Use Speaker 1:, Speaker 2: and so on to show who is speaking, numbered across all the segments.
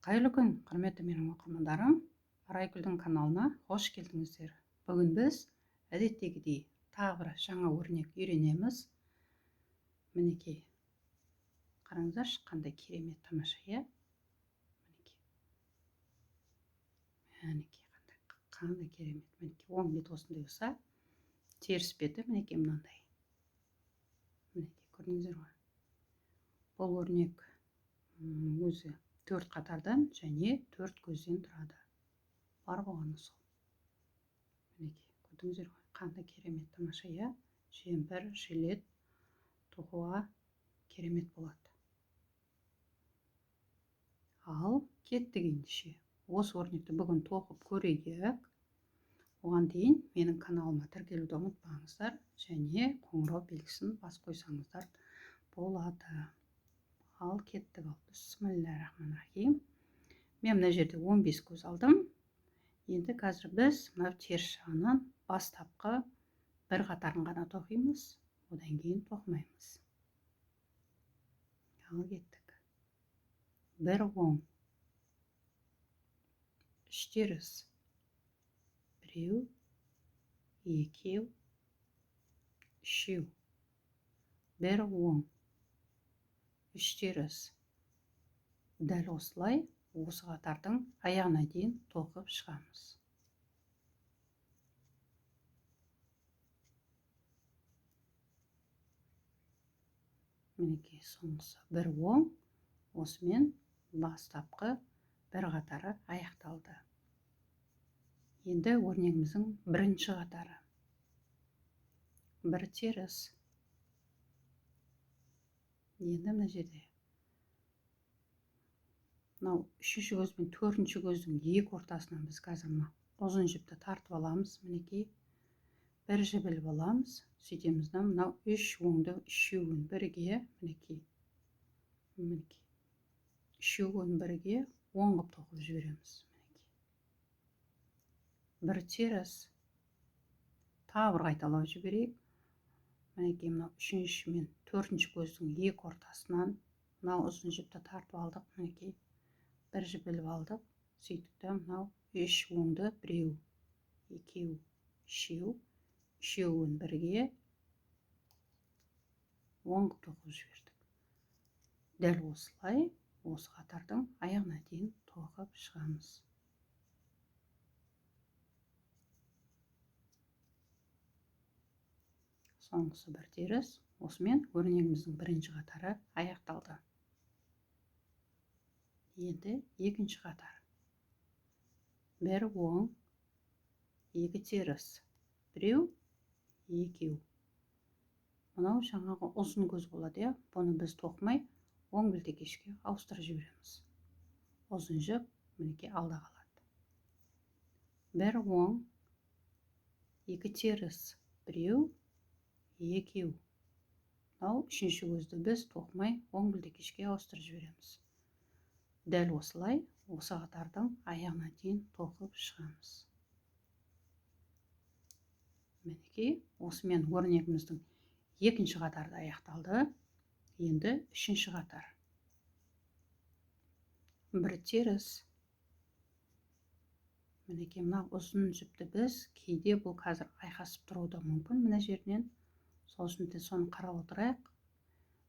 Speaker 1: Қайырлы күн, құрметті менің оқырмандарым. Арайгүлдің каналына қош келдіңіздер. Бүгін біз әдеттегідей тағы бір жаңа өрнек үйренеміз. Мінекей, қараңыздаршы, қандай керемет, тамаша, иә? Мінекей, қандай керемет. Мінекей, оң бет осындай болса, теріс беті мінекей мынандай. Мінекей, көрдіңіздер ғой. Бұл өрнек өзі 4 қатардан және 4 көзден тұрады. Бар болғаны сол. Мінекей, көрдіңіздер ғой, қандай керемет, тамаша, иә? Жемпір, жилет тоқуға керемет болады. Ал кеттік ендеше. Осы өрнекті бүгін тоқып көрейік. Оған дейін менің каналыма тіркелуді ұмытпаңыздар және қоңырау белгісін бас қойсаңыздар болады. Ал кеттік. Бисмиллахиррахманиррахим. Мен мына жерде 15 көз алдым. Енді қазір біз мынау теріс жағынан бастапқы бір қатарын ғана тоқимыз, одан кейін тоқымаймыз. Ал кеттік. Бір оң, үш теріс, біреу, екеу, үшеу. Бір оң, үш теріс. Дәл осылай осы қатардың аяғына дейін тоқып шығамыз. Мінекей, соңғысы бір оң, осымен бастапқы бір қатары аяқталды. Енді өрнегіміздің бірінші қатары. Бір теріс. Енді мына жерде мынау үшінші көз бен төртінші көздің екі ортасынан біз қазір ұзын жіпті тартып аламыз. Мінекей, бір жібіл боламыз. Сөйтеміз, мынау үш оңды үшеуін бірге, мінекей, үшеуін бірге оң қылып тоқып жібереміз. Бір теріс. Тағы бір қайталап жіберейік. Мінекей, мынау үшінші мен төртінші көздің екі ортасынан мынау ұзын жіпті тартып алдық. Мінекей, бір жібіліп алдық. Сөйтікті мынау үш оңды біреу, екеу, үшеу, үшеуін бірге оң қылып тоқып жібердік. Дәл осылай осы қатардың аяғына дейін тоқып шығамыз. Соңғысы бір теріс. Осымен өрнегіміздің бірінші қатары аяқталды. Енді екінші қатар. Бір оң, екі теріс, біреу, екеу. Мынау жаңағы ұзын көз болады, бұны біз тоқымай оң білтекешке ауыстырып жібереміз. Ұзын жіп мінекей алда қалады. Бір оң, екі теріс, біреу, екеу. Мынау үшінші көзді біз тоқымай оң білтекешке ауыстырып жібереміз. Дәл осылай осы қатардың аяғына дейін тоқып шығамыз. Мінекей, осымен өрнегіміздің екінші қатары аяқталды. Енді үшінші қатар. Бір теріс. Мінекей, мына ұзын жіпті біз кейде бұл қазір айқасып тұруы мүмкін мына жерінен. Сол үшін де соны қарап отырайық.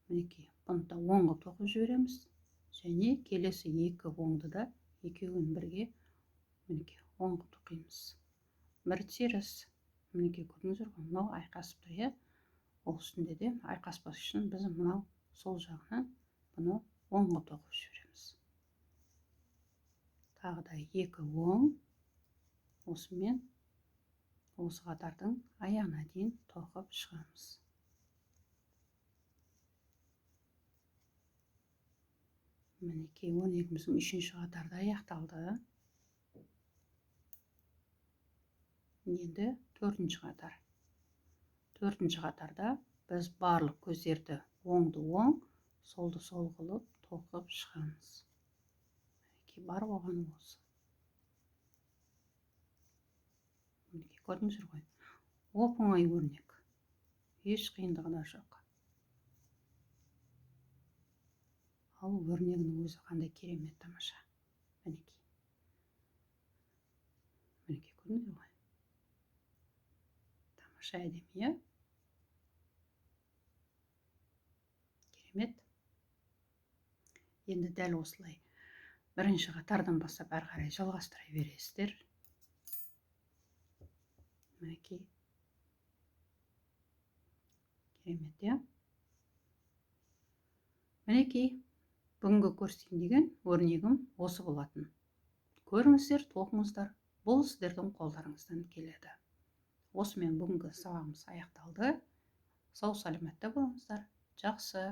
Speaker 1: Мінекей, бұны да оң қылып тоқып жібереміз. Және келесі екі оңды да екеуін бірге мінекей оң қылып тоқимыз. Бір теріс. Мінекей, көрдіңіздер ғой, мынау айқасып тұр. Ол үстінде де айқаспас үшін біз мынау сол жағынан бұны оң қылып тоқып жібереміз. Тағы да екі оң. Осымен осы қатардың аяғына дейін тоқып шығамыз. Мінекей, өрнегіміздің үшінші қатары аяқталды. Енді төртінші қатар. Төртінші қатарда біз барлық көздерді оңды оң, солды сол қылып тоқып шығамыз. Мінекей, бар болғаны осы. Мінекей, көрдіңіздер ғой. Оп-оңай өрнек. Еш қиындығы да жоқ. Ал өрнегінің өзі қандай керемет, тамаша. Қанша әдемі, иә? Керемет. Енді дәл осылай бірінші қатардан бастап әрі қарай жалғастыра бересіздер. Мінекей. Керемет, иә? Мінекей, бүгінгі көрсетейін деген өрнегім осы болатын. Көріңіздер, тоқыңыздар. Бұл сіздердің қолдарыңыздан келеді. Осымен бүгінгі сабағымыз аяқталды. Сау саламатта болыңыздар. Жақсы.